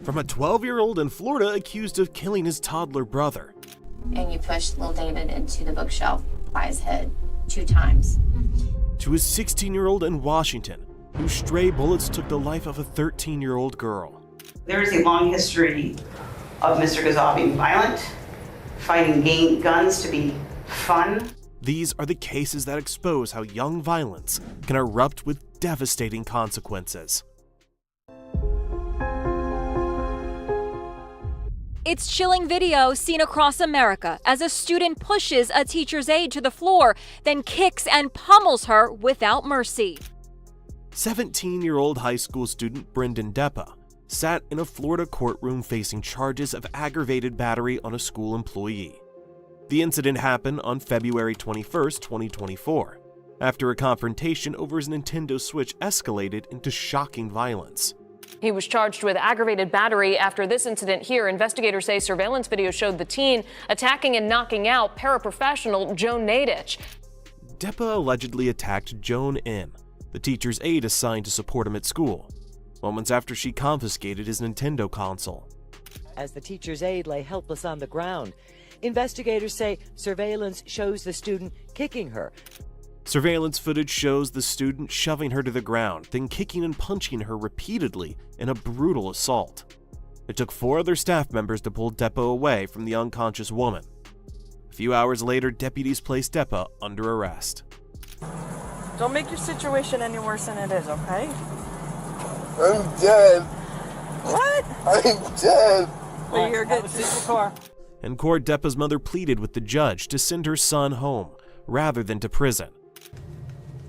from a 12-year-old in Florida accused of killing his toddler brother. And you pushed little David into the bookshelf by his head 2 times. To a 16-year-old in Washington, whose stray bullets took the life of a 13-year-old girl. There is a long history of Mr. Ghazal being violent, finding guns to be fun. These are the cases that expose how young violence can erupt with devastating consequences. It's chilling video seen across America as a student pushes a teacher's aide to the floor, then kicks and pummels her without mercy. 17-year-old high school student Brendan Deppa sat in a Florida courtroom facing charges of aggravated battery on a school employee. The incident happened on February 21, 2024, after a confrontation over his Nintendo Switch escalated into shocking violence. He was charged with aggravated battery after this incident here. Investigators say surveillance video showed the teen attacking and knocking out paraprofessional Joan Nadich. Deppa allegedly attacked Joan N., the teacher's aide assigned to support him at school, moments after she confiscated his Nintendo console. As the teacher's aide lay helpless on the ground, investigators say surveillance shows the student kicking her. Surveillance footage shows the student shoving her to the ground, then kicking and punching her repeatedly in a brutal assault. It took 4 other staff members to pull Deppa away from the unconscious woman. A few hours later, deputies placed Deppa under arrest. Don't make your situation any worse than it is, okay? I'm dead. What? I'm dead. Well, you're good. In court, Deppa's mother pleaded with the judge to send her son home rather than to prison.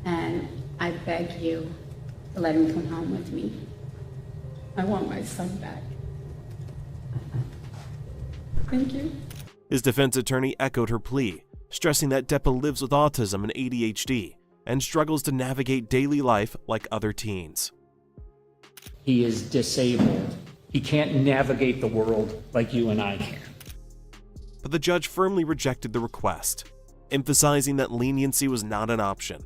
And I beg you to let him come home with me. I want my son back. Thank you. His defense attorney echoed her plea, stressing that Deppa lives with autism and ADHD and struggles to navigate daily life like other teens. He is disabled. He can't navigate the world like you and I can. But the judge firmly rejected the request, emphasizing that leniency was not an option.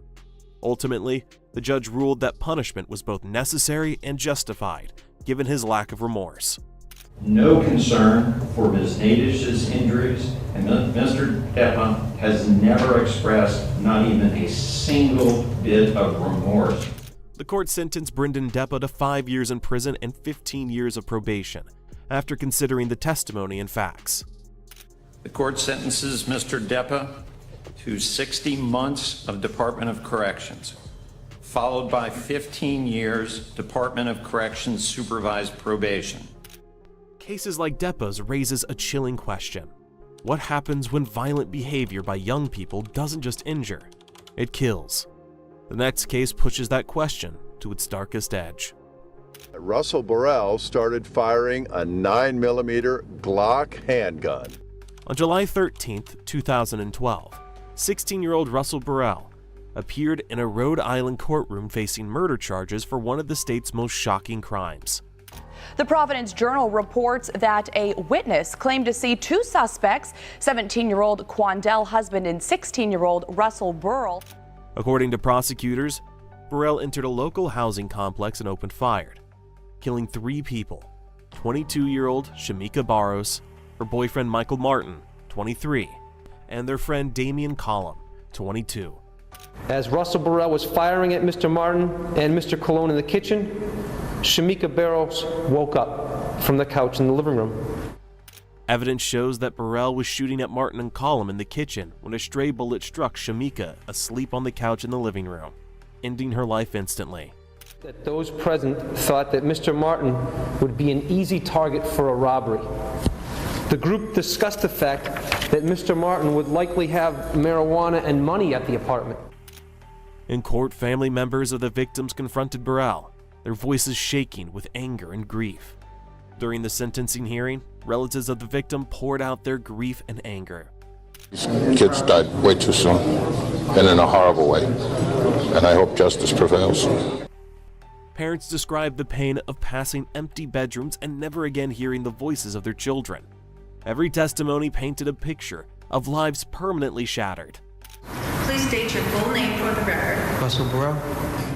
Ultimately, the judge ruled that punishment was both necessary and justified, given his lack of remorse. No concern for Ms. Nadich's injuries, and Mr. Deppa has never expressed not even a single bit of remorse. The court sentenced Brendan Deppa to 5 years in prison and 15 years of probation, after considering the testimony and facts. The court sentences Mr. Deppa to 60 months of Department of Corrections, followed by 15 years Department of Corrections supervised probation. Cases like Deppa's raises a chilling question. What happens when violent behavior by young people doesn't just injure, it kills? The next case pushes that question to its darkest edge. Russell Burrell started firing a 9mm Glock handgun. On July 13, 2012, 16-year-old Russell Burrell appeared in a Rhode Island courtroom facing murder charges for one of the state's most shocking crimes. The Providence Journal reports that a witness claimed to see 2 suspects, 17-year-old Quandell husband and 16-year-old Russell Burrell. According to prosecutors, Burrell entered a local housing complex and opened fire, killing 3 people: 22-year-old Shamika Barros, her boyfriend Michael Martin, 23, and their friend Damian Collum, 22. As Russell Burrell was firing at Mr. Martin and Mr. Colon in the kitchen, Shamika Barros woke up from the couch in the living room. Evidence shows that Burrell was shooting at Martin and Collum in the kitchen when a stray bullet struck Shamika asleep on the couch in the living room, ending her life instantly. That those present thought that Mr. Martin would be an easy target for a robbery. The group discussed the fact that Mr. Martin would likely have marijuana and money at the apartment. In court, family members of the victims confronted Burrell, their voices shaking with anger and grief. During the sentencing hearing, relatives of the victim poured out their grief and anger. These kids died way too soon and in a horrible way, and I hope justice prevails. Parents described the pain of passing empty bedrooms and never again hearing the voices of their children. Every testimony painted a picture of lives permanently shattered. Please state your full name for the record. Russell Burrell.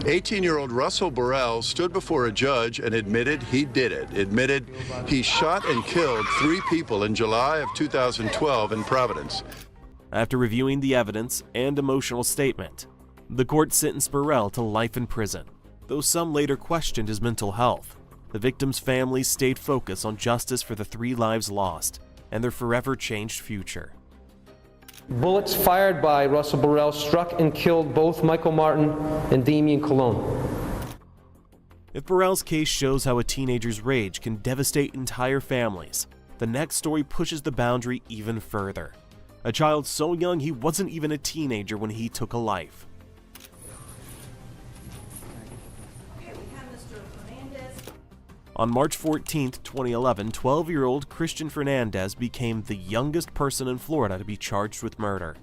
18-year-old Russell Burrell stood before a judge and admitted he did it, admitted he shot and killed 3 people in July of 2012 in Providence. After reviewing the evidence and emotional statement, the court sentenced Burrell to life in prison, though some later questioned his mental health. The victims' families stayed focused on justice for the 3 lives lost and their forever changed future. Bullets fired by Russell Burrell struck and killed both Michael Martin and Damian Colon. If Burrell's case shows how a teenager's rage can devastate entire families, the next story pushes the boundary even further. A child so young he wasn't even a teenager when he took a life. On March 14, 2011, 12-year-old Christian Fernandez became the youngest person in Florida to be charged with murder.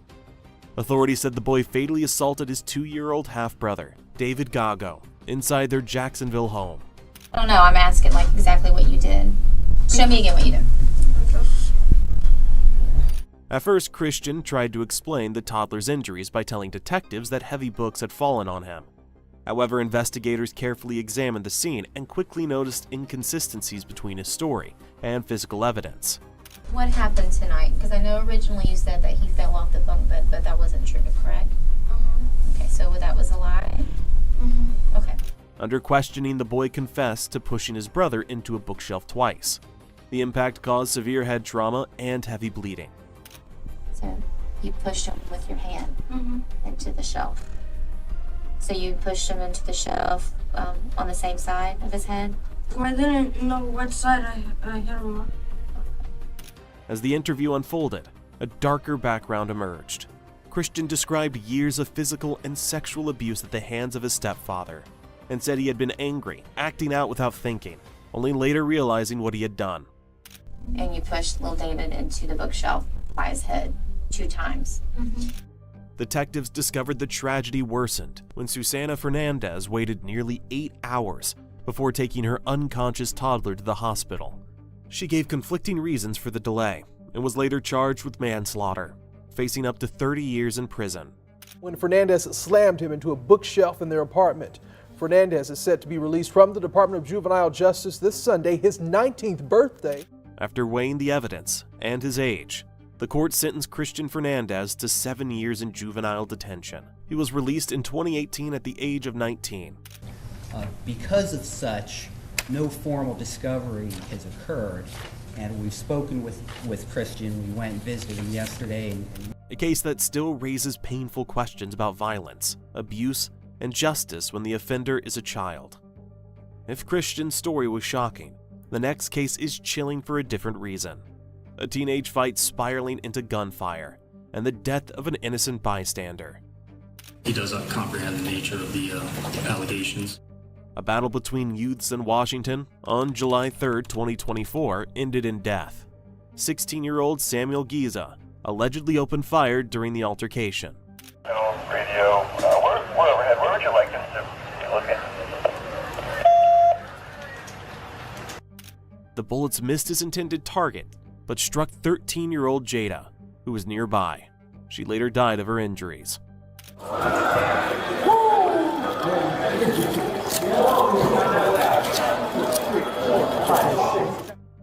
Authorities said the boy fatally assaulted his 2-year-old half-brother, David Gago, inside their Jacksonville home. I don't know, I'm asking like exactly what you did. Show me again what you did. At first, Christian tried to explain the toddler's injuries by telling detectives that heavy books had fallen on him. However, investigators carefully examined the scene and quickly noticed inconsistencies between his story and physical evidence. What happened tonight? Because I know originally you said that he fell off the bunk bed, but that wasn't true, correct? Okay, so that was a lie? Okay. Under questioning, the boy confessed to pushing his brother into a bookshelf twice. The impact caused severe head trauma and heavy bleeding. So you pushed him with your hand into the shelf. So you pushed him into the shelf on the same side of his head? I didn't know what side I hit him on. As the interview unfolded, a darker background emerged. Christian described years of physical and sexual abuse at the hands of his stepfather, and said he had been angry, acting out without thinking, only later realizing what he had done. And you pushed little David into the bookshelf by his head 2 times. Detectives discovered the tragedy worsened when Susana Fernandez waited nearly 8 hours before taking her unconscious toddler to the hospital. She gave conflicting reasons for the delay and was later charged with manslaughter, facing up to 30 years in prison. When Fernandez slammed him into a bookshelf in their apartment, Fernandez is set to be released from the Department of Juvenile Justice this Sunday, his 19th birthday. After weighing the evidence and his age, the court sentenced Christian Fernandez to 7 years in juvenile detention. He was released in 2018 at the age of 19. Because of such, no formal discovery has occurred, and we've spoken with Christian. We went and visited him yesterday. A case that still raises painful questions about violence, abuse, and justice when the offender is a child. If Christian's story was shocking, the next case is chilling for a different reason. A teenage fight spiraling into gunfire, and the death of an innocent bystander. He does not comprehend the nature of the allegations. A battle between youths in Washington on July 3, 2024 ended in death. 16-year-old Samuel Giza allegedly opened fire during the altercation. Radio, we're overhead. Where would you like us to look at? The bullets missed his intended target, but struck 13-year-old Jada, who was nearby. She later died of her injuries.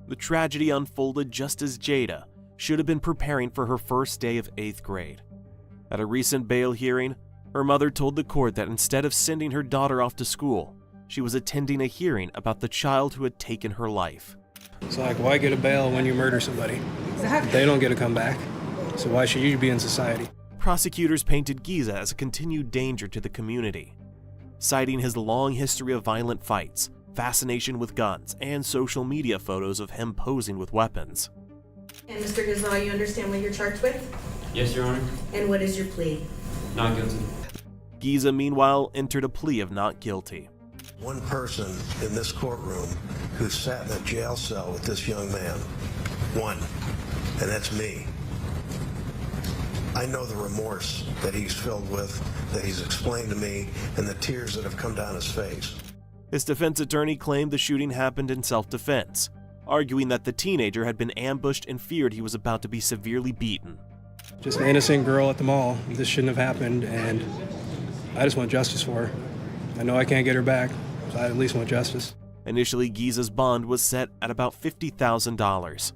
The tragedy unfolded just as Jada should have been preparing for her first day of 8th grade. At a recent bail hearing, her mother told the court that instead of sending her daughter off to school, she was attending a hearing about the child who had taken her life. It's like, why get a bail when you murder somebody? Exactly. They don't get to come back, so why should you be in society? Prosecutors painted Giza as a continued danger to the community, citing his long history of violent fights, fascination with guns, and social media photos of him posing with weapons. And Mr. Gazal, you understand what you're charged with? Yes, Your Honor. And what is your plea? Not guilty. Giza, meanwhile, entered a plea of not guilty. One person in this courtroom who sat in a jail cell with this young man. One. And that's me. I know the remorse that he's filled with, that he's explained to me, and the tears that have come down his face. His defense attorney claimed the shooting happened in self-defense, arguing that the teenager had been ambushed and feared he was about to be severely beaten. Just an innocent girl at the mall. This shouldn't have happened, and I just want justice for her. I know I can't get her back, so I at least want justice. Initially, Giza's bond was set at about $50,000.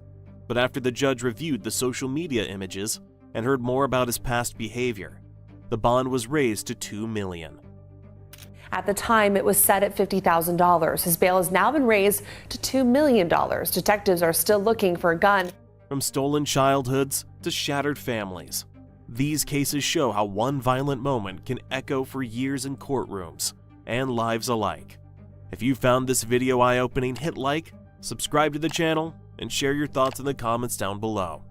But after the judge reviewed the social media images and heard more about his past behavior, the bond was raised to $2 million. At the time, it was set at $50,000. His bail has now been raised to $2 million. Detectives are still looking for a gun. From stolen childhoods to shattered families, these cases show how one violent moment can echo for years in courtrooms and lives alike. If you found this video eye-opening, hit like, subscribe to the channel, and share your thoughts in the comments down below.